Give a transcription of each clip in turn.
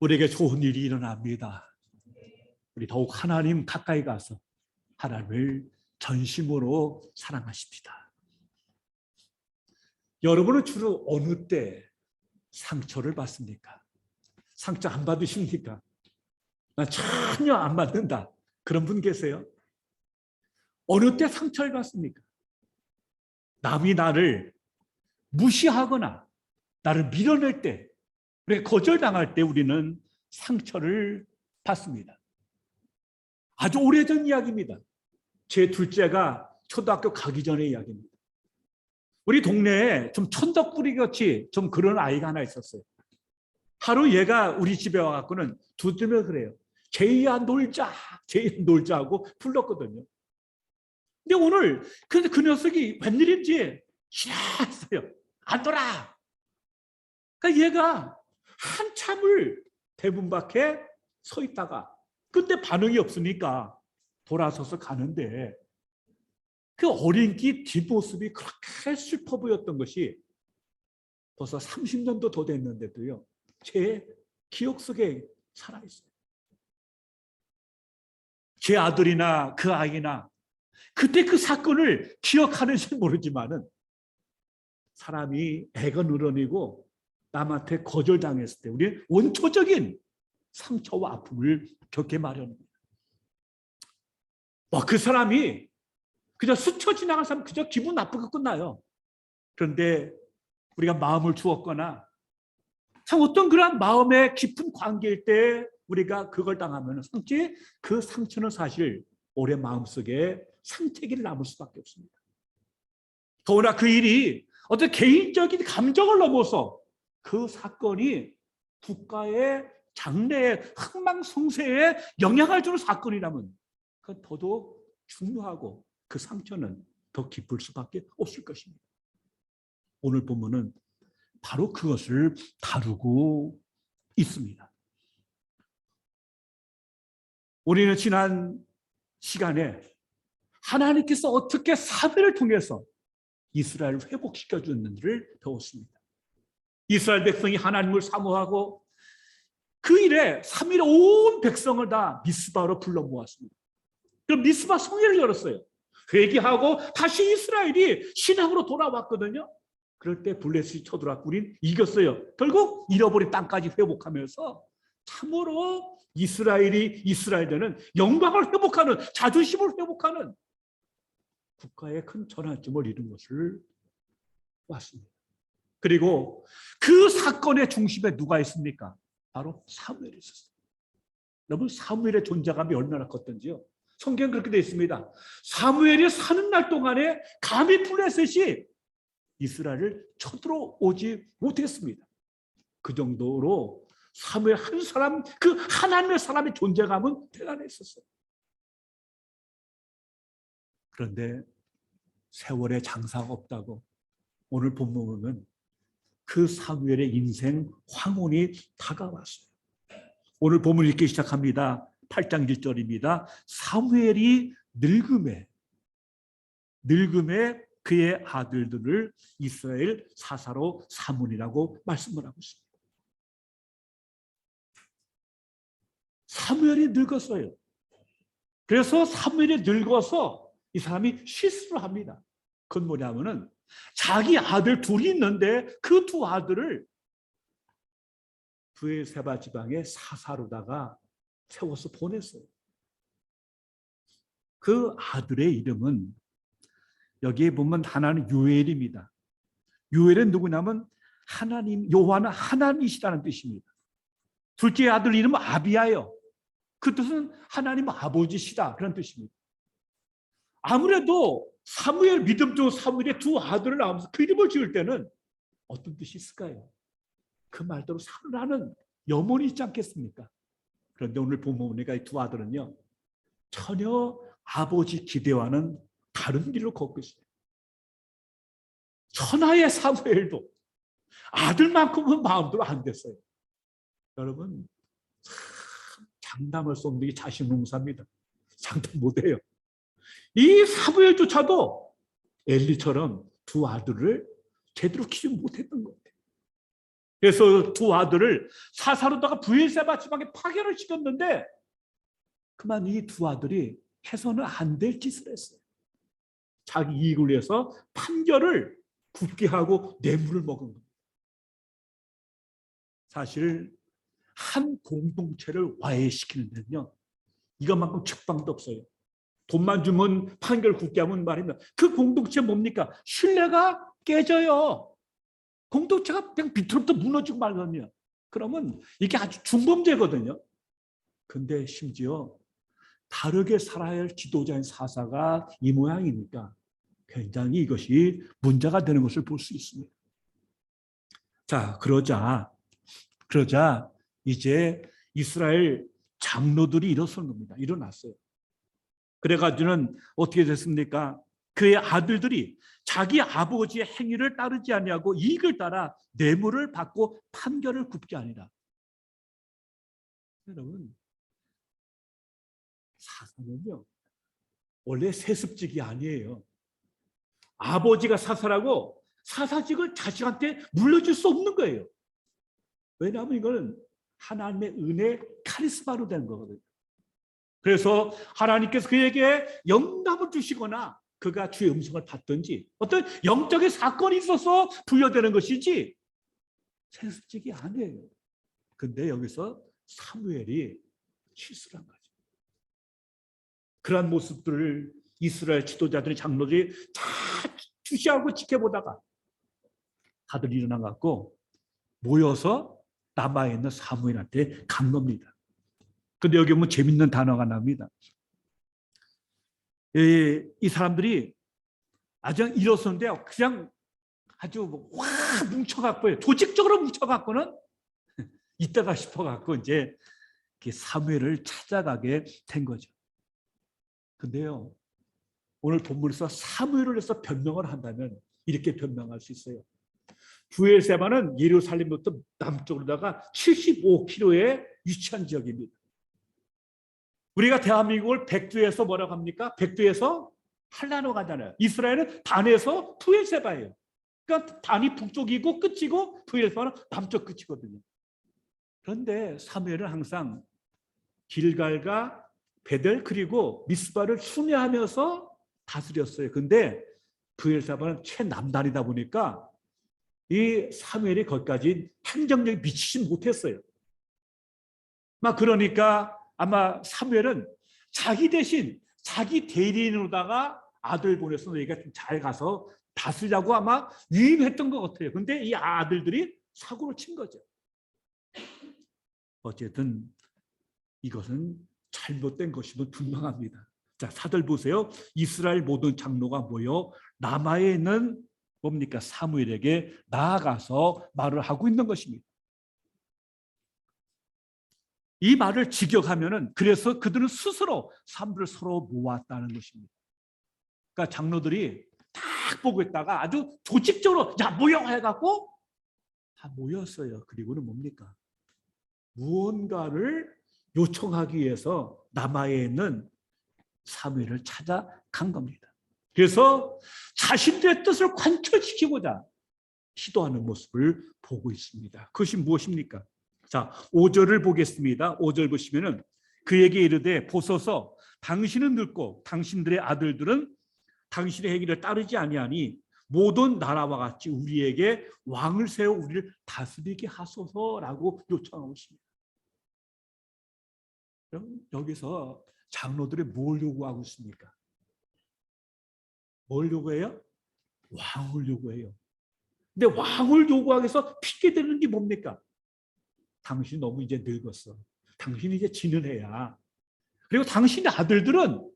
우리에게 좋은 일이 일어납니다. 우리 더욱 하나님 가까이 가서 하나님을 전심으로 사랑하십시다. 여러분은 주로 어느 때 상처를 받습니까? 상처 안 받으십니까? 난 전혀 안 받는다. 그런 분 계세요? 어느 때 상처를 받습니까? 남이 나를 무시하거나 나를 밀어낼 때, 우리가 거절당할 때 우리는 상처를 받습니다. 아주 오래전 이야기입니다. 제 둘째가 초등학교 가기 전의 이야기입니다. 우리 동네에 좀 천덕꾸리같이 좀 그런 아이가 하나 있었어요. 하루 얘가 우리 집에 와갖고는 두드려 그래요. 제이야 놀자, 제이야 놀자 하고 불렀거든요. 근데 오늘 그 녀석이 웬일인지 싫어했어요. 안 놀아. 그러니까 얘가 한참을 대문 밖에 서 있다가 그때 반응이 없으니까 돌아서서 가는데 그 어린 기 뒷모습이 그렇게 슬퍼 보였던 것이 벌써 30년도 더 됐는데도요. 제 기억 속에 살아있어요. 제 아들이나 그 아이나 그때 그 사건을 기억하는지 모르지만은 사람이 애가 늘어나고 남한테 거절당했을 때 우리는 원초적인 상처와 아픔을 겪게 마련입니다. 그 사람이 그저 스쳐 지나간 사람 그저 기분 나쁘게 끝나요. 그런데 우리가 마음을 주었거나 참 어떤 그런 마음의 깊은 관계일 때 우리가 그걸 당하면 그 상처는 사실 오래 마음속에 상처기를 남을 수밖에 없습니다. 더구나 그 일이 어떤 개인적인 감정을 넘어서 그 사건이 국가의 장래에 흥망성쇠에 영향을 주는 사건이라면 그건 더더욱 중요하고 그 상처는 더 깊을 수밖에 없을 것입니다. 오늘 본문은 바로 그것을 다루고 있습니다. 우리는 지난 시간에 하나님께서 어떻게 사무엘을 통해서 이스라엘을 회복시켜 줬는지를 배웠습니다. 이스라엘 백성이 하나님을 사모하고 그 일에 3일 온 백성을 다 미스바로 불러 모았습니다. 그럼 미스바 성회를 열었어요. 회개하고 다시 이스라엘이 신앙으로 돌아왔거든요. 그럴 때 블레셋이 쳐들어왔고 우린 이겼어요. 결국 잃어버린 땅까지 회복하면서 참으로 이스라엘되는 영광을 회복하는, 자존심을 회복하는 국가의 큰 전환점을 이룬 것을 왔습니다. 그리고 그 사건의 중심에 누가 있습니까? 바로 사무엘이 있었어요. 여러분, 사무엘의 존재감이 얼마나 컸던지요. 성경은 그렇게 되어 있습니다. 사무엘이 사는 날 동안에 감히 블레셋이 이스라엘을 쳐들어오지 못했습니다. 그 정도로 사무엘 한 사람, 그 하나님의 사람의 존재감은 대단했었어요. 그런데 세월의 장사가 없다고 오늘 본문 보면 그 사무엘의 인생 황혼이 다가왔어요. 오늘 본문 읽기 시작합니다. 8장 1절입니다. 사무엘이 늙음에 그의 아들들을 이스라엘 사사로 삼으니라고 말씀을 하고 있습니다. 사무엘이 늙었어요. 그래서 사무엘이 늙어서 이 사람이 실수를 합니다. 그건 뭐냐면은 자기 아들 둘이 있는데 그 두 아들을 브에세바 지방의 사사로다가 세워서 보냈어요. 그 아들의 이름은 여기에 보면 하나는 요엘입니다. 요엘은 누구냐면 여호와는 하나님이시라는 뜻입니다. 둘째 아들 이름은 아비야예요. 그 뜻은 하나님 아버지시다 그런 뜻입니다. 아무래도 사무엘 믿음 중 사무엘의 두 아들을 낳으면서 그 이름을 지을 때는 어떤 뜻이 있을까요? 그 말대로 살으라는 염원이 있지 않겠습니까? 그런데 오늘 보니까 이 두 아들은요 전혀 아버지 기대와는 다른 길로 걷고 있어요. 천하의 사무엘도 아들만큼은 마음대로 안 됐어요. 여러분 참 장담을 쏘는 게 자신농사입니다. 장담 못해요. 이 사무엘조차도 엘리처럼 두 아들을 제대로 키우지 못했던 것 같아요. 그래서 두 아들을 사사로다가 브엘세바 지방에 파견을 시켰는데 그만 이 두 아들이 해서는 안 될 짓을 했어요. 자기 이익을 위해서 판결을 굳게 하고 뇌물을 먹은 겁니다. 사실 한 공동체를 와해시키는 데는요, 이것만큼 책방도 없어요. 돈만 주면 판결 굳게 하면 말입니다. 그 공동체 뭡니까? 신뢰가 깨져요. 공동체가 그냥 비틀부터 무너지고 말거든요. 그러면 이게 아주 중범죄거든요. 근데 심지어 다르게 살아야 할 지도자인 사사가 이 모양이니까 굉장히 이것이 문제가 되는 것을 볼 수 있습니다. 자, 그러자 이제 이스라엘 장로들이 일어서는 겁니다. 일어났어요. 그래가지고는 어떻게 됐습니까? 그의 아들들이 자기 아버지의 행위를 따르지 아니하고 이익을 따라 뇌물을 받고 판결을 굽게 하니라. 여러분, 사사는요 원래 세습직이 아니에요. 아버지가 사사라고 사사직을 자식한테 물려줄 수 없는 거예요. 왜냐하면 이거는 하나님의 은혜 카리스마로 되는 거거든요. 그래서 하나님께서 그에게 영감을 주시거나 그가 주의 음성을 받든지 어떤 영적인 사건이 있어서 부여되는 것이지 세습직이 아니에요. 근데 여기서 사무엘이 실수를 한 거죠. 그러한 모습들을 이스라엘 지도자들이 장로들이 다 주시하고 지켜보다가 다들 일어나 갖고 모여서 남아있는 사무엘한테 간 겁니다. 근데 여기 보면 재밌는 단어가 나옵니다. 이 사람들이 아주 일어섰는데요. 그냥 아주 확 뭉쳐갖고요. 조직적으로 뭉쳐갖고는 이따가 싶어갖고 이제 사무엘을 찾아가게 된 거죠. 근데요, 오늘 본문에서 사무엘을 해서 변명을 한다면 이렇게 변명할 수 있어요. 브엘세바는 예루살렘부터 남쪽으로다가 75km에 위치한 지역입니다. 우리가 대한민국을 백두에서 뭐라고 합니까? 백두에서 한라로 가잖아요. 이스라엘은 단에서 브엘세바예요. 그러니까 단이 북쪽이고 끝이고 브엘세바는 남쪽 끝이거든요. 그런데 사무엘은 항상 길갈과 베델 그리고 미스바를 순회하면서 다스렸어요. 근데 브엘세바는 최남단이다 보니까 이 사무엘이 거기까지 행정력이 미치지 못했어요. 그러니까 아마 사무엘은 자기 대신 자기 대리인으로다가 아들 보내서 너희가 좀 잘 가서 다스리라고 아마 위임했던 것 같아요. 근데 이 아들들이 사고를 친 거죠. 어쨌든 이것은 잘못된 것임은 분명합니다. 자, 사절 보세요. 이스라엘 모든 장로가 모여 라마에 있는 뭡니까? 사무엘에게 나아가서 말을 하고 있는 것입니다. 이 말을 직역하면은 그래서 그들은 스스로 사람들을 서로 모았다는 것입니다. 그러니까 장로들이 딱 보고 있다가 아주 조직적으로 야 모여 해갖고 다 모였어요. 그리고는 뭡니까? 무언가를 요청하기 위해서 남아에 있는 사무엘을 찾아간 겁니다. 그래서 자신들의 뜻을 관철시키고자 시도하는 모습을 보고 있습니다. 그것이 무엇입니까? 자, 5절을 보겠습니다. 5절 보시면은 그에게 이르되 보소서 당신은 늙고 당신들의 아들들은 당신의 행위를 따르지 아니하니 모든 나라와 같이 우리에게 왕을 세워 우리를 다스리게 하소서라고 요청하고 있습니다. 그럼 여기서 장로들이 뭘 요구하고 있습니까? 뭘 요구해요? 왕을 요구해요. 근데 왕을 요구하기 위해서 핑계대는 게 뭡니까? 당신이 너무 이제 늙었어. 당신이 이제 지는 애야. 그리고 당신의 아들들은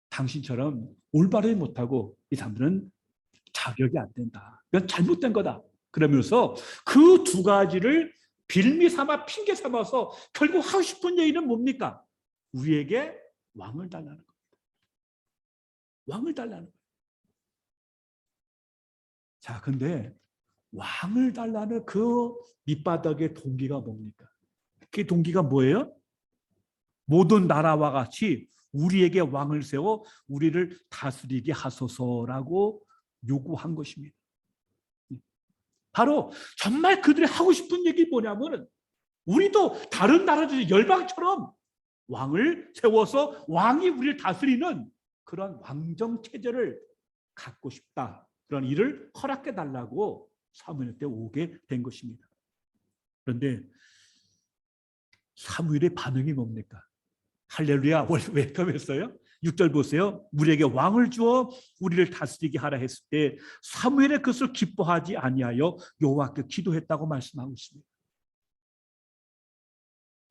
당신처럼 올바르지 못하고 이 사람들은 자격이 안 된다. 이건 잘못된 거다. 그러면서 그 두 가지를 빌미 삼아 핑계 삼아서 결국 하고 싶은 얘기는 뭡니까? 우리에게 왕을 달라는 겁니다. 왕을 달라는 거예요. 자, 근데 왕을 달라는 그 밑바닥의 동기가 뭡니까? 그 동기가 뭐예요? 모든 나라와 같이 우리에게 왕을 세워 우리를 다스리게 하소서라고 요구한 것입니다. 바로 정말 그들이 하고 싶은 얘기 뭐냐면 우리도 다른 나라들 열방처럼 왕을 세워서 왕이 우리를 다스리는 그런 왕정 체제를 갖고 싶다. 그런 일을 허락해 달라고 사무엘 때 오게 된 것입니다. 그런데 사무엘의 반응이 뭡니까? 할렐루야 웰컴했어요. 6절 보세요. 우리에게 왕을 주어 우리를 다스리게 하라 했을 때 사무엘의 그것을 기뻐하지 아니하여 여호와께 기도했다고 말씀하고 있습니다.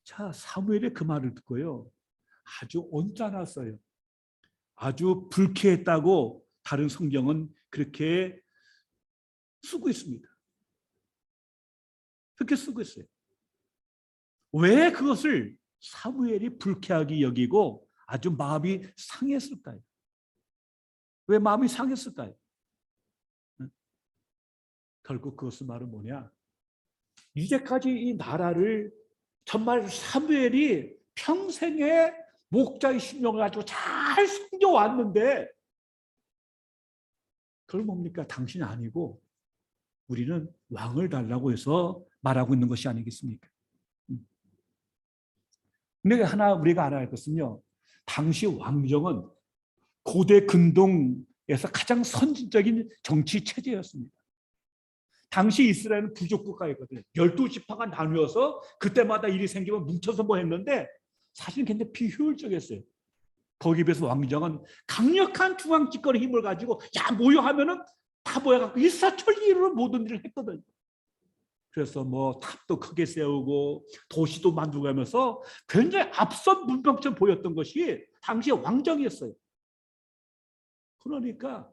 자, 사무엘의 그 말을 듣고요. 아주 온짠했어요. 아주 불쾌했다고 다른 성경은 그렇게 쓰고 있습니다. 그렇게 쓰고 있어요. 왜 그것을 사무엘이 불쾌하게 여기고 아주 마음이 상했을까요? 왜 마음이 상했을까요? 결국 그것은 말은 뭐냐? 이제까지 이 나라를 정말 사무엘이 평생에 목자의 신령을 가지고 잘 섬겨왔는데 그걸 뭡니까? 당신이 아니고 우리는 왕을 달라고 해서 말하고 있는 것이 아니겠습니까? 근데 하나 우리가 알아야 할 것은요. 당시 왕정은 고대 근동에서 가장 선진적인 정치 체제였습니다. 당시 이스라엘은 부족 국가였거든요. 12지파가 나누어서 그때마다 일이 생기면 뭉쳐서 뭐 했는데 사실은 굉장히 비효율적이었어요. 거기에 비해서 왕정은 강력한 중앙 집권의 힘을 가지고 야 모여 하면은 다 모여갖고 일사천리로 모든 일을 했거든요. 그래서 뭐 탑도 크게 세우고 도시도 만들고 하면서 굉장히 앞선 문명처럼 보였던 것이 당시의 왕정이었어요. 그러니까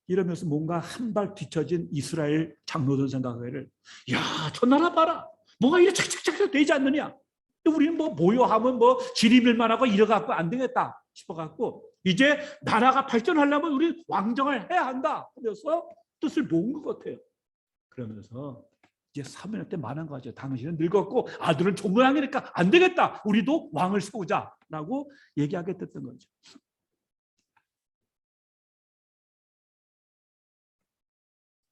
이러면서 뭔가 한 발 뒤처진 이스라엘 장로들 생각을 야, 저 나라 봐라. 뭐가 이렇게 착착착 되지 않느냐. 우리는 뭐 모여하면 뭐 지리밀만하고 이래갖고 안 되겠다 싶어갖고 이제 나라가 발전하려면 우리 왕정을 해야 한다. 그래서 뜻을 모은 것 같아요. 그러면서 이제 사무엘한테 말한 거죠. 당신은 늙었고 아들은 종모양이니까 안 되겠다. 우리도 왕을 세우자라고 얘기하게 됐던 거죠.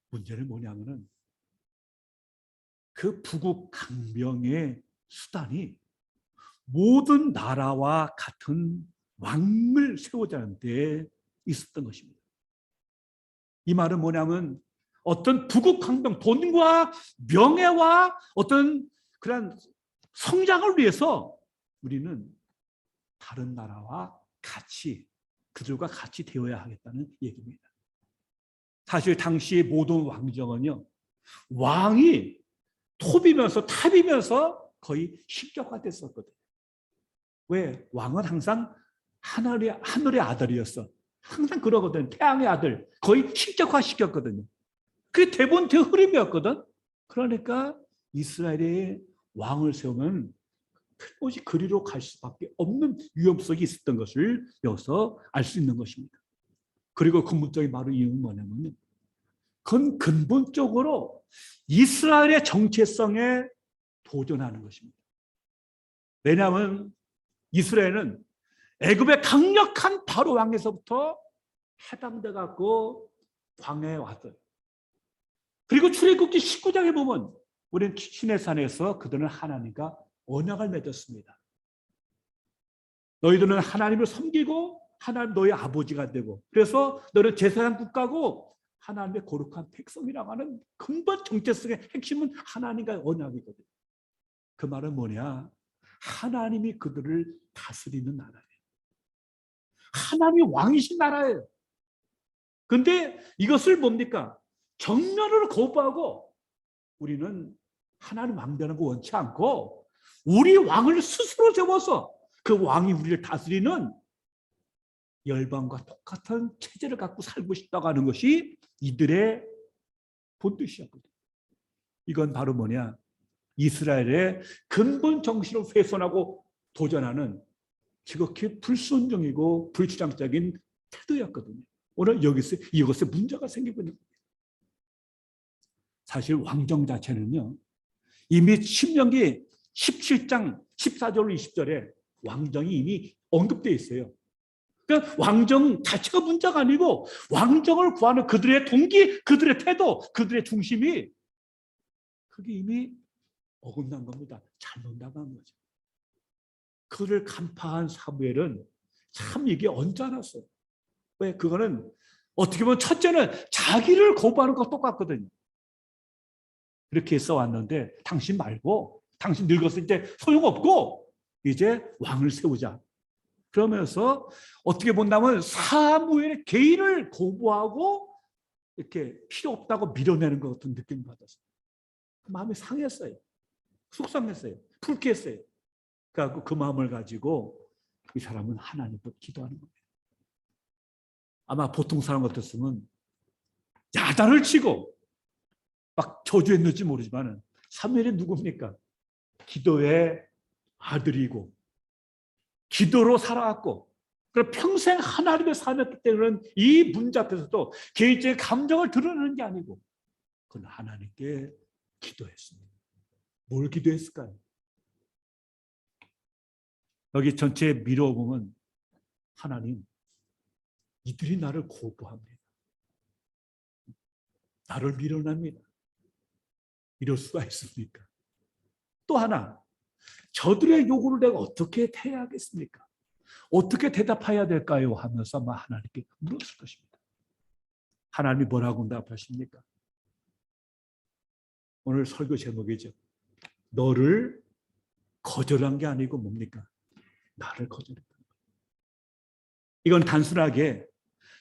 문제는 뭐냐면은 그 부국 강병의 수단이 모든 나라와 같은 왕을 세우자는 데 있었던 것입니다. 이 말은 뭐냐면 어떤 부국 강병, 돈과 명예와 어떤 그런 성장을 위해서 우리는 다른 나라와 같이 그들과 같이 되어야 하겠다는 얘기입니다. 사실 당시 모든 왕정은요, 왕이 톱이면서 탑이면서 거의 신격화됐었거든요. 왜? 왕은 항상 하늘의 아들이었어. 항상 그러거든. 태양의 아들. 거의 신격화 시켰거든요. 그게 대부분 그 흐름이었거든. 그러니까 이스라엘의 왕을 세우면 틀림없이 그리로 갈 수밖에 없는 위험성이 있었던 것을 여기서 알 수 있는 것입니다. 그리고 근본적인 말의 이유는 뭐냐면요. 그건 근본적으로 이스라엘의 정체성에 도전하는 것입니다. 왜냐하면 이스라엘은 애굽의 강력한 바로 왕에서부터 해방돼 갖고 광야에 왔어요. 그리고 출애굽기 19장에 보면 우리는 시내산에서 그들은 하나님과 언약을 맺었습니다. 너희들은 하나님을 섬기고 하나님 너희 아버지가 되고 그래서 너는 제사장 국가고 하나님의 거룩한 백성이라고 하는 근본 정체성의 핵심은 하나님과의 언약이거든요. 그 말은 뭐냐? 하나님이 그들을 다스리는 나라예요. 하나님이 왕이신 나라예요. 근데 이것을 뭡니까? 정면으로 거부하고 우리는 하나님 왕되는 거 원치 않고 우리 왕을 스스로 세워서 그 왕이 우리를 다스리는 열방과 똑같은 체제를 갖고 살고 싶다고 하는 것이 이들의 본뜻이었거든요. 이건 바로 뭐냐? 이스라엘의 근본 정신을 훼손하고 도전하는 지극히 불순종이고 불주장적인 태도였거든요. 오늘 여기서 이것에 문제가 생기고 있는 겁니다. 사실 왕정 자체는요. 이미 신명기 17장 14절 20절에 왕정이 이미 언급되어 있어요. 그러니까 왕정 자체가 문제가 아니고 왕정을 구하는 그들의 동기, 그들의 태도, 그들의 중심이 그게 이미 어긋난 겁니다. 잘못 나간 거죠. 그를 간파한 사무엘은 참 이게 언짢았어요. 왜? 그거는 어떻게 보면 첫째는 자기를 거부하는 거 똑같거든요. 그렇게 써왔는데 당신 말고, 당신 늙었을 이제 소용없고 이제 왕을 세우자. 그러면서 어떻게 본다면 사무엘의 개인을 거부하고 이렇게 필요 없다고 밀어내는 것 같은 느낌을 받았어요. 마음이 상했어요. 속상했어요. 불쾌했어요. 그래서 그 마음을 가지고 이 사람은 하나님께 기도하는 겁니다. 아마 보통 사람 같았으면 야단을 치고 막 저주했는지 모르지만 사무엘이 누굽니까? 기도의 아들이고 기도로 살아왔고 그리고 평생 하나님의 삶이었기 때문에 이 문제 앞에서도 개인적인 감정을 드러내는 게 아니고 그건 하나님께 기도했습니다. 뭘 기도했을까요? 여기 전체에 미뤄보면 하나님, 이들이 나를 거부합니다. 나를 밀어냅니다. 이럴 수가 있습니까? 또 하나, 저들의 요구를 내가 어떻게 해야겠습니까? 어떻게 대답해야 될까요? 하면서 아마 하나님께 물었을 것입니다. 하나님이 뭐라고 답하십니까? 오늘 설교 제목이죠. 너를 거절한 게 아니고 뭡니까? 나를 거절했다. 이건 단순하게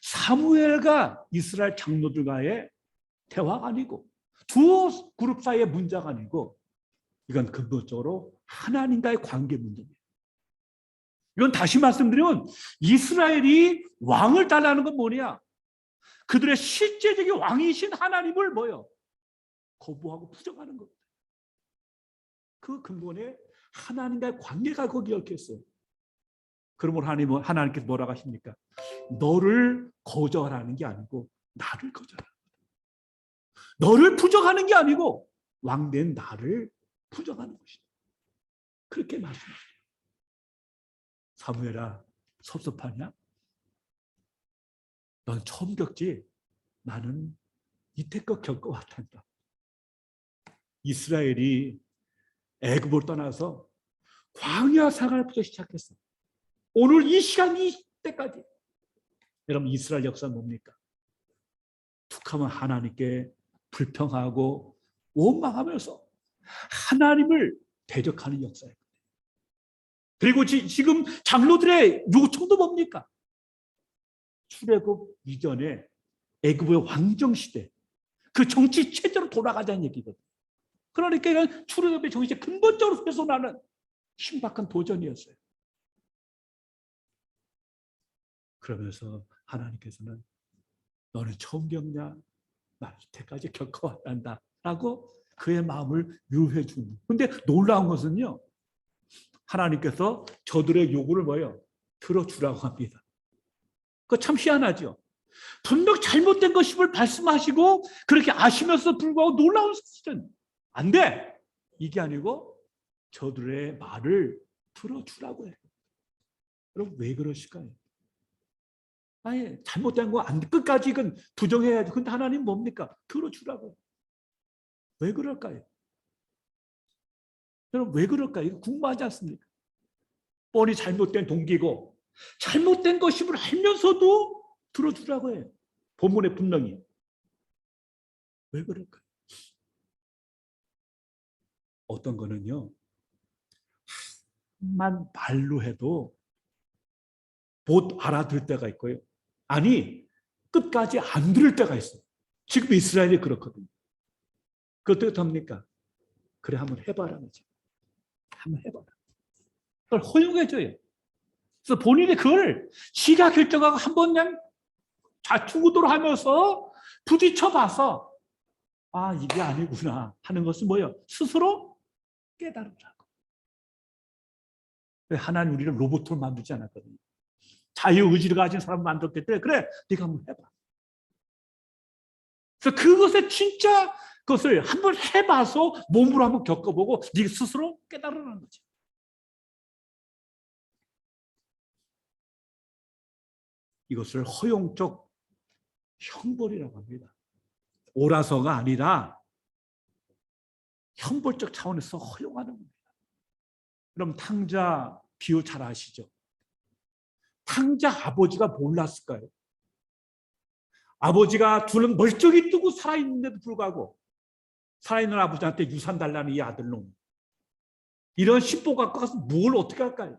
사무엘과 이스라엘 장로들과의 대화가 아니고 두 그룹 사이의 문제가 아니고 이건 근본적으로 하나님과의 관계 문제입니다. 이건 다시 말씀드리면 이스라엘이 왕을 달라는 건 뭐냐? 그들의 실제적인 왕이신 하나님을 뭐요? 거부하고 부정하는 겁니다. 그 근본에 하나님과의 관계가 거기 얽혀 있어요. 그러므로 하나님께서 뭐라고 하십니까? 너를 거절하는 게 아니고 나를 거절하는 거다. 너를 부정하는 게 아니고 왕된 나를 부정하는 것이다. 그렇게 말씀하십니다. 사무엘아, 섭섭하냐? 넌 처음 겪지? 나는 이태껏 겪어왔단다. 이스라엘이 애굽을 떠나서 광야 생활부터 시작했어. 오늘 이 시간 이때까지. 여러분 이스라엘 역사는 뭡니까? 툭하면 하나님께 불평하고 원망하면서 하나님을 대적하는 역사예요. 그리고 지금 장로들의 요청도 뭡니까? 출애굽 이전에 애굽의 왕정시대 그 정치 체제로 돌아가자는 얘기거든요. 그러니까 이건 출애굽의 정치에 근본적으로 훼손하는 신박한 도전이었어요. 그러면서 하나님께서는 너는 처음 겪냐? 나 이때까지 겪어왔단다 라고 그의 마음을 유해 줍니다. 그런데 놀라운 것은요, 하나님께서 저들의 요구를 뭐예요? 들어주라고 합니다. 그거 참 희한하죠. 분명 잘못된 것임을 말씀하시고 그렇게 아시면서 불구하고 놀라운 사실은 안 돼. 이게 아니고 저들의 말을 들어주라고 해요. 그럼 왜 그러실까요? 아니 잘못된 거 안 끝까지 이건 부정해야지. 근데 하나님 뭡니까? 들어주라고. 왜 그럴까요? 여러분 왜 그럴까요? 이거 궁금하지 않습니까? 뻔히 잘못된 동기고 잘못된 것임을 알면서도 들어주라고 해요. 본문에 분명히. 왜 그럴까요? 어떤 거는요. 만 말로 해도 못 알아들 때가 있고요. 아니 끝까지 안 들을 때가 있어요. 지금 이스라엘이 그렇거든요. 그것도 어떻습니까? 그래 한번 해봐라. 한번 해봐라. 그걸 허용해줘요. 그래서 본인이 그걸 지가 결정하고 한번 그냥 좌충우돌 하면서 부딪혀봐서 아 이게 아니구나 하는 것은 뭐예요? 스스로 깨달으라고. 하나님 우리를 로봇으로 만들지 않았거든요. 자유의지를 가진 사람을 만들었기 때문에 그래 네가 한번 해봐. 그래서 그것에 진짜 그것을 한번 해봐서 몸으로 한번 겪어보고 네 스스로 깨달으라는 거죠. 이것을 허용적 형벌이라고 합니다. 옳아서가 아니라 형벌적 차원에서 허용하는 겁니다. 그럼 탕자 비유 잘 아시죠? 탕자 아버지가 몰랐을까요? 아버지가 둘은 멀쩡히 뜨고 살아있는데도 불구하고 살아있는 아버지한테 유산 달라는 이 아들놈, 이런 십보 갖고 가서 뭘 어떻게 할까요?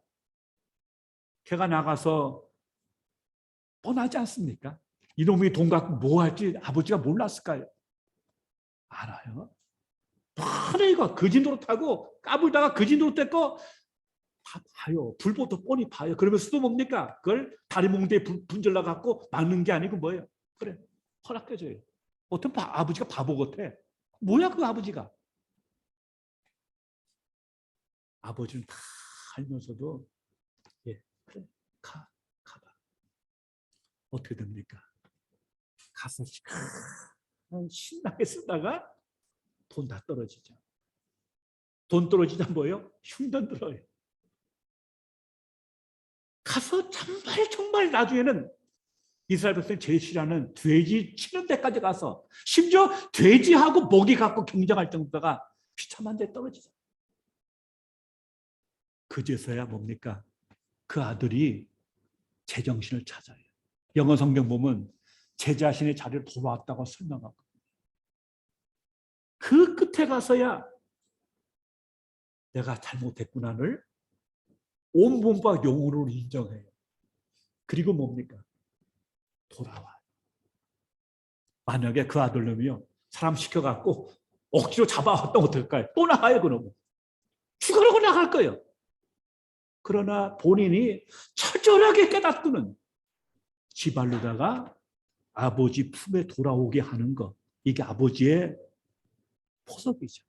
걔가 나가서 뻔하지 않습니까? 이놈이 돈 갖고 뭐 할지 아버지가 몰랐을까요? 알아요. 뻔히가 거진도로 타고 까불다가 거진도로 떼고 다 봐요. 불보도 뻔히 봐요. 그러면서도 뭡니까? 그걸 다리 몽대에 분질러 갖고 막는 게 아니고 뭐예요? 그래, 허락해줘요. 어떤 아버지가 바보 같아. 뭐야 그 아버지가? 아버지는 다 알면서도 예, 그래, 가봐. 어떻게 됩니까? 가서 신나게 쓰다가 돈 다 떨어지죠. 돈 떨어지자 뭐예요? 흉전 들어요. 가서 정말 나중에는 이스라엘 백성이 제일 싫어하는 돼지 치는 데까지 가서 심지어 돼지하고 먹이 갖고 경쟁할 정도가 비참한 데 떨어지죠. 그제서야 뭡니까? 그 아들이 제정신을 찾아요. 영어 성경 보면 제 자신의 자리를 돌아왔다고 설명하고 그 끝에 가서야 내가 잘못했구나를 온몸과 영혼으로 인정해요. 그리고 뭡니까? 돌아와요. 만약에 그 아들놈이요, 사람 시켜갖고 억지로 잡아왔다면 어떨까요? 또 나가요, 그러면. 죽으라고 나갈 거예요. 그러나 본인이 철저하게 깨닫고는 지발로다가 아버지 품에 돌아오게 하는 것, 이게 아버지의 포석이죠.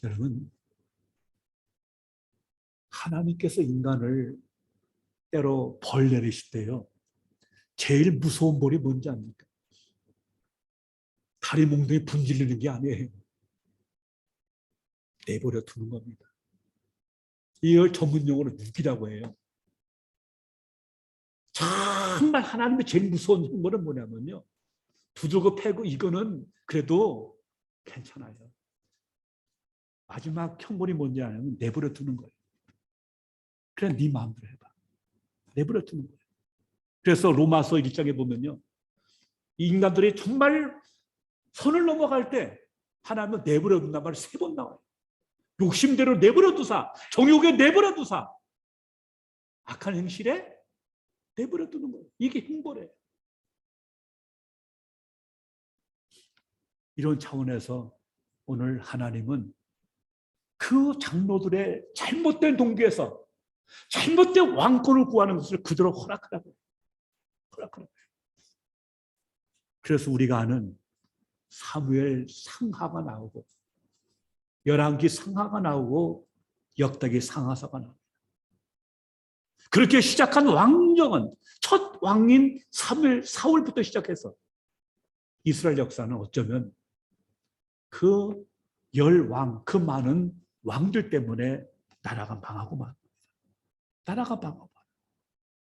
여러분, 하나님께서 인간을 때로 벌 내리실 때요, 제일 무서운 벌이 뭔지 압니까? 다리 몽둥이 분질리는 게 아니에요. 내버려 두는 겁니다. 이걸 전문용어로 묵이라고 해요. 정말 하나님의 제일 무서운 형벌은 뭐냐면요, 두들고 패고 이거는 그래도 괜찮아요. 마지막 형벌이 뭔지 아냐면 내버려 두는 거예요. 그래, 네 마음대로 해봐. 내버려 두는 거예요. 그래서 로마서 1장에 보면요, 이 인간들이 정말 선을 넘어갈 때 하나님은 내버려 둔단 말이 3번 나와요. 욕심대로 내버려 두사, 정욕에 내버려 두사, 악한 행실에 내버려 두는 거예요. 이게 형벌이에요. 이런 차원에서 오늘 하나님은 그 장로들의 잘못된 동기에서 잘못된 왕권을 구하는 것을 그대로 허락하라고 해요. 허락하라고 해요. 그래서 우리가 아는 사무엘 상하가 나오고 열왕기 상하가 나오고 역대기 상하사가 나옵니다. 그렇게 시작한 왕정은 첫 왕인 사울부터 시작해서 이스라엘 역사는 어쩌면 그 10왕, 그 많은 왕들 때문에 나라가 망하고 말. 나라가 망하고 말.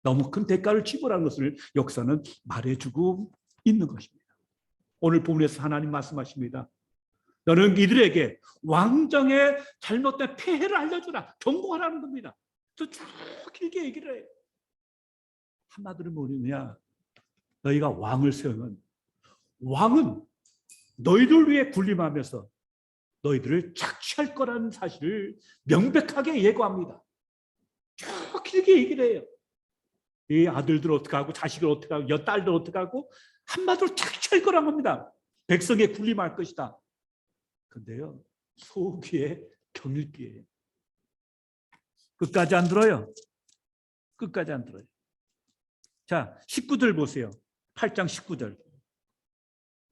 너무 큰 대가를 지불한 것을 역사는 말해주고 있는 것입니다. 오늘 본문에서 하나님 말씀하십니다. 너는 이들에게 왕정의 잘못된 폐해를 알려주라. 경고하라는 겁니다. 또 쭉 길게 얘기를 해요. 한마디로 뭐냐? 너희가 왕을 세우면 왕은 너희들 위해 군림하면서 너희들을 착취할 거라는 사실을 명백하게 예고합니다. 쭉 길게 얘기를 해요. 이 아들들 어떻게 하고 자식을 어떻게 하고 딸들 어떻게 하고 한마디로 착취할 거란 겁니다. 백성에 군림할 것이다. 근데요, 소귀에 경일기예요. 끝까지 안 들어요. 끝까지 안 들어요. 자, 19절 보세요. 8장 19절.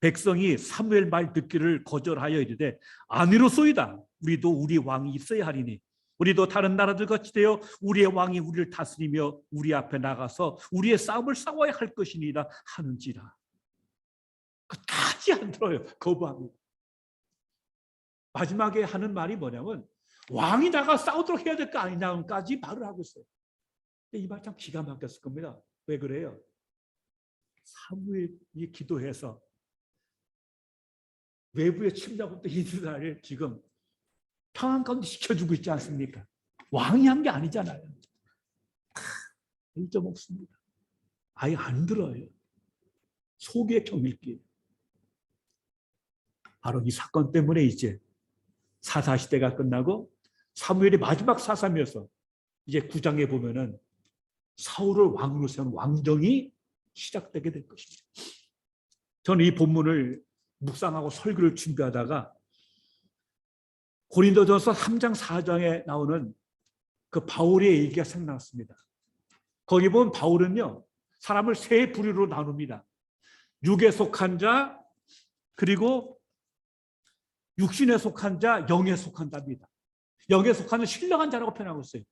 백성이 사무엘 말 듣기를 거절하여 이르되 아니로소이다. 우리도 우리 왕이 있어야 하리니 우리도 다른 나라들 같이 되어 우리의 왕이 우리를 다스리며 우리 앞에 나가서 우리의 싸움을 싸워야 할 것이니라 하는지라. 끝까지 안 들어요. 거부합니다. 마지막에 하는 말이 뭐냐면 왕이 나가 싸우도록 해야 될 거 아니냐까지 말을 하고 있어요. 이 말 참 기가 막혔을 겁니다. 왜 그래요? 사무엘이 기도해서 외부의 침략부터 이스라엘을 지금 평안 가운데 지켜주고 있지 않습니까? 왕이 한 게 아니잖아요. 일점 없습니다. 아예 안 들어요. 속의 경일기. 바로 이 사건 때문에 이제 사사시대가 끝나고 사무엘이 마지막 사삼이어서 이제 9장에 보면은 사울을 왕으로 세운 왕정이 시작되게 될 것입니다. 저는 이 본문을 묵상하고 설교를 준비하다가 고린도전서 3장 4장에 나오는 그 바울의 얘기가 생각났습니다. 거기 보면 바울은요, 사람을 세 부류로 나눕니다. 육에 속한 자, 그리고 육신에 속한 자, 영에 속한 자입니다. 영에 속한 자는 신령한 자라고 표현하고 있어요.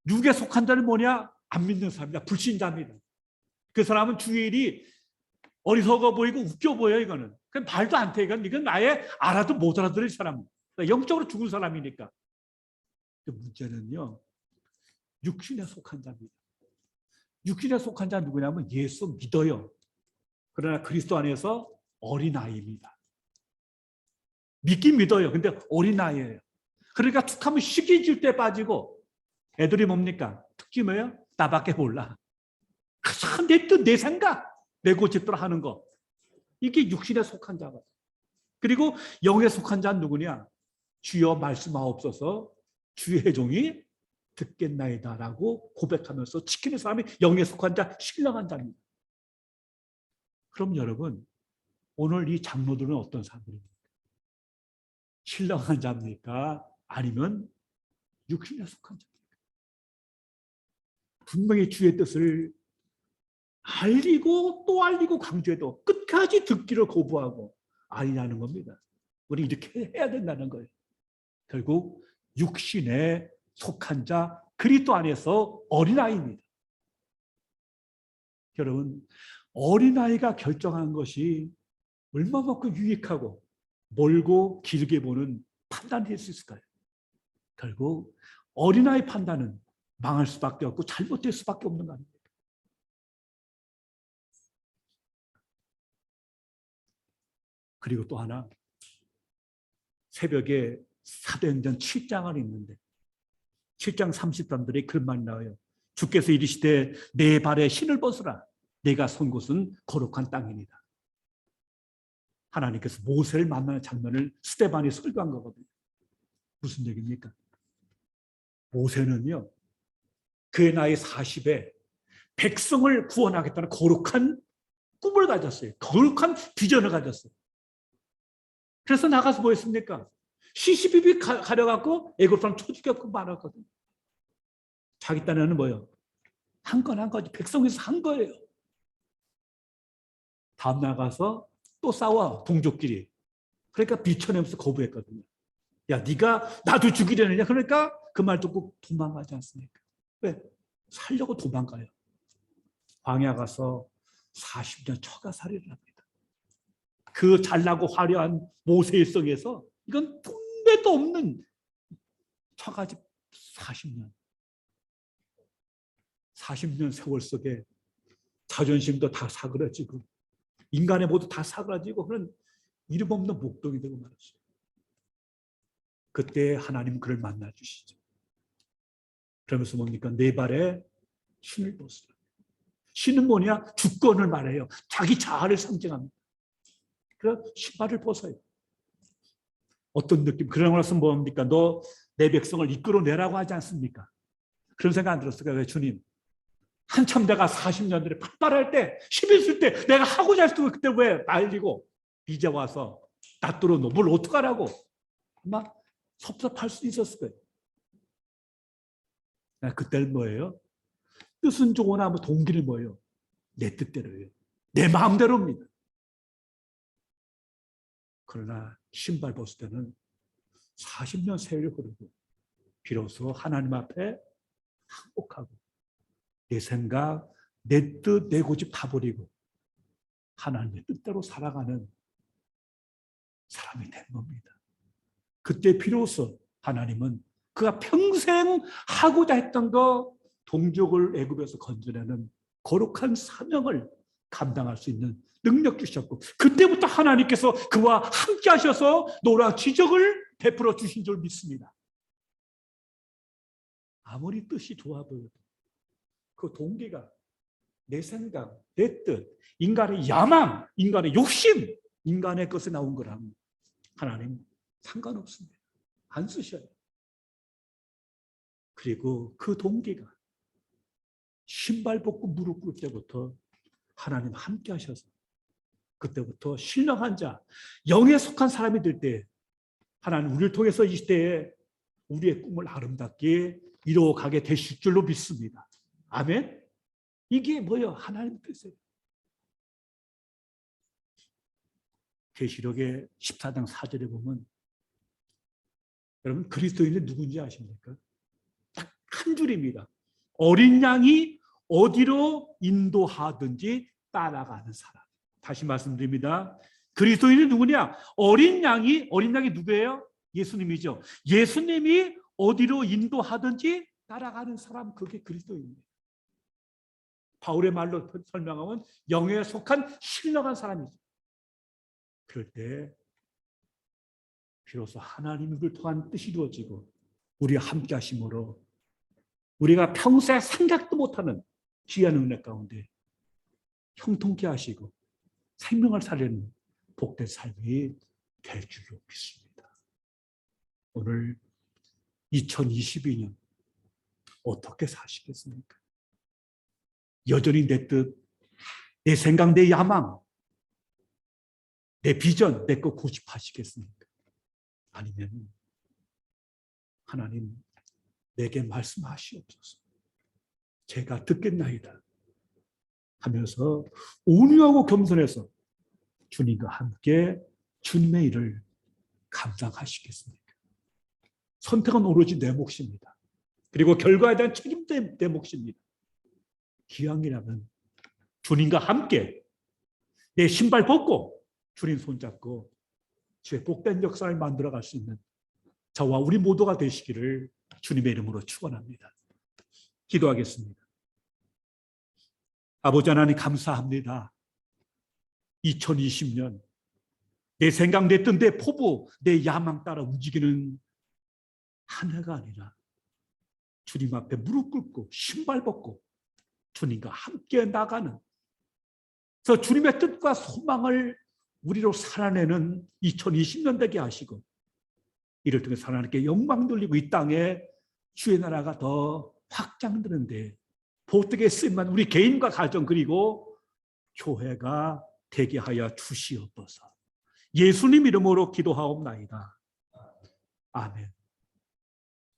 육에 속한 자는 뭐냐? 안 믿는 사람이다. 불신자입니다. 그 사람은 주의 일이 어리석어 보이고 웃겨 보여요. 이거는 말도 안 돼. 이건 아예 알아도 못 알아들을 사람. 영적으로 죽은 사람이니까. 문제는요, 육신에 속한 자입니다. 육신에 속한 자 누구냐면 예수 믿어요. 그러나 그리스도 안에서 어린아이입니다. 믿긴 믿어요. 근데 어린아이예요. 그러니까 툭하면 시기질 때 빠지고, 애들이 뭡니까? 특기 뭐예요? 나밖에 몰라. 내 뜻, 내 생각, 내 고집대로 하는 거. 이게 육신에 속한 자가. 그리고 영에 속한 자는 누구냐? 주여 말씀하옵소서, 주의 종이 듣겠나이다라고 고백하면서 지키는 사람이 영에 속한 자, 신령한 자입니다. 그럼 여러분, 오늘 이 장로들은 어떤 사람들입니까? 신령한 자입니까? 아니면 육신에 속한 자입니까? 분명히 주의 뜻을 알리고 또 알리고 강조해도 끝까지 듣기를 거부하고 아니라는 겁니다. 우리 이렇게 해야 된다는 거예요. 결국 육신에 속한 자, 그리스도 안에서 어린아이입니다. 여러분, 어린아이가 결정한 것이 얼마만큼 유익하고 멀고 길게 보는 판단이 될 수 있을까요? 결국 어린아이 판단은 망할 수밖에 없고 잘못될 수밖에 없는 거 아닙니까? 그리고 또 하나, 새벽에 사도행전 7장을 읽는데 7장 33절에 그런 나와요. 주께서 이르시되 내 발에 신을 벗으라. 내가 선 곳은 거룩한 땅이니라. 하나님께서 모세를 만나는 장면을 스데반이 설교한 거거든요. 무슨 얘기입니까? 모세는요, 그의 나이 40에 백성을 구원하겠다는 거룩한 꿈을 가졌어요. 거룩한 비전을 가졌어요. 그래서 나가서 뭐 했습니까? 시시비비 가려갖고 애굽 사람 쳐죽였고 말았거든요. 자기 딴에는 뭐예요? 한 건 한 거지. 백성에서 한 거예요. 다음 나가서 또 싸워, 동족끼리. 그러니까 비춰내면서 거부했거든요. 야, 네가 나도 죽이려느냐? 그러니까 그 말 듣고 도망가지 않습니까? 왜? 살려고 도망가요. 광야 가서 40년 처가살이를 합니다. 그 잘나고 화려한 모세의 성에서 이건 분배도 없는 처가집 40년. 40년 세월 속에 자존심도 다 사그라지고 인간의 모두 다 사그라지고 그런 이름 없는 목동이 되고 말았어요. 그때 하나님은 그를 만나 주시죠. 그러면서 뭡니까? 내 발에 신을 벗으라. 신은 뭐냐? 주권을 말해요. 자기 자아를 상징합니다. 그래서 신발을 벗어요. 어떤 느낌? 그러고 나서 뭡니까? 너 내 백성을 이끌어내라고 하지 않습니까? 그런 생각 안 들었을까요? 왜 주님? 한참 내가 40년 전에 팍발할 때, 10일 때 내가 하고자 했을 그때 왜 말리고 이제 와서 놔두러 너 뭘 어떡하라고? 아마 섭섭할 수 있었을 거예요. 그때는 뭐예요? 뜻은 좋으나 뭐 동기는 뭐예요? 내 뜻대로예요. 내 마음대로입니다. 그러나 신발 벗을 때는 40년 세월이 흐르고 비로소 하나님 앞에 항복하고 내 생각, 내 뜻, 내 고집 다 버리고 하나님의 뜻대로 살아가는 사람이 된 겁니다. 그때 비로소 하나님은 그가 평생 하고자 했던 거, 동족을 애굽에서 건져내는 거룩한 사명을 감당할 수 있는 능력 주셨고 그때부터 하나님께서 그와 함께 하셔서 놀라운 기적을 베풀어 주신 줄 믿습니다. 아무리 뜻이 좋아 보여도 그 동기가 내 생각, 내 뜻, 인간의 야망, 인간의 욕심, 인간의 것에 나온 거라면 하나님 상관없습니다. 안 쓰셔요. 그리고 그 동기가 신발 벗고 무릎 꿇을 때부터 하나님 함께 하셔서 그때부터 신령한 자, 영에 속한 사람이 될 때 하나님 우리를 통해서 이 시대에 우리의 꿈을 아름답게 이루어가게 되실 줄로 믿습니다. 아멘. 이게 뭐예요? 하나님 뜻이에요. 계시록의 14장 4절에 보면 여러분 그리스도인이 누군지 아십니까? 딱 한 줄입니다. 어린 양이 어디로 인도하든지 따라가는 사람. 다시 말씀드립니다. 그리스도인이 누구냐? 어린 양이 누구예요? 예수님이죠. 예수님이 어디로 인도하든지 따라가는 사람, 그게 그리스도인입니다. 바울의 말로 설명하면 영에 속한 신령한 사람이죠. 그럴 때 비로소 하나님을 통한 뜻이 이루어지고 우리와 함께 하심으로 우리가 평소에 생각도 못하는 귀한 은혜 가운데 형통케 하시고 생명을 살리는 복된 삶이 될 줄로 믿습니다. 오늘 2022년 어떻게 사시겠습니까? 여전히 내 뜻, 내 생각, 내 야망, 내 비전, 내 거 고집하시겠습니까? 아니면 하나님 내게 말씀하시옵소서. 제가 듣겠나이다 하면서 온유하고 겸손해서 주님과 함께 주님의 일을 감당하시겠습니까? 선택은 오로지 내 몫입니다. 그리고 결과에 대한 책임도 내 몫입니다. 기왕이라면 주님과 함께 내 신발 벗고 주님 손잡고 주의 복된 역사를 만들어갈 수 있는 저와 우리 모두가 되시기를 주님의 이름으로 축원합니다. 기도하겠습니다. 아버지 하나님 감사합니다. 2020년 내 생각, 내 뜻, 내 포부, 내 야망 따라 움직이는 한 해가 아니라 주님 앞에 무릎 꿇고 신발 벗고 주님과 함께 나가는, 그래서 주님의 뜻과 소망을 우리로 살아내는 2020년 되게 하시고 이를 통해 하나님께 영광 돌리고 이 땅에 주의 나라가 더 확장되는데 보뜨게 쓰임만 우리 개인과 가정 그리고 교회가 되게 하여 주시옵소서. 예수님 이름으로 기도하옵나이다. 아멘.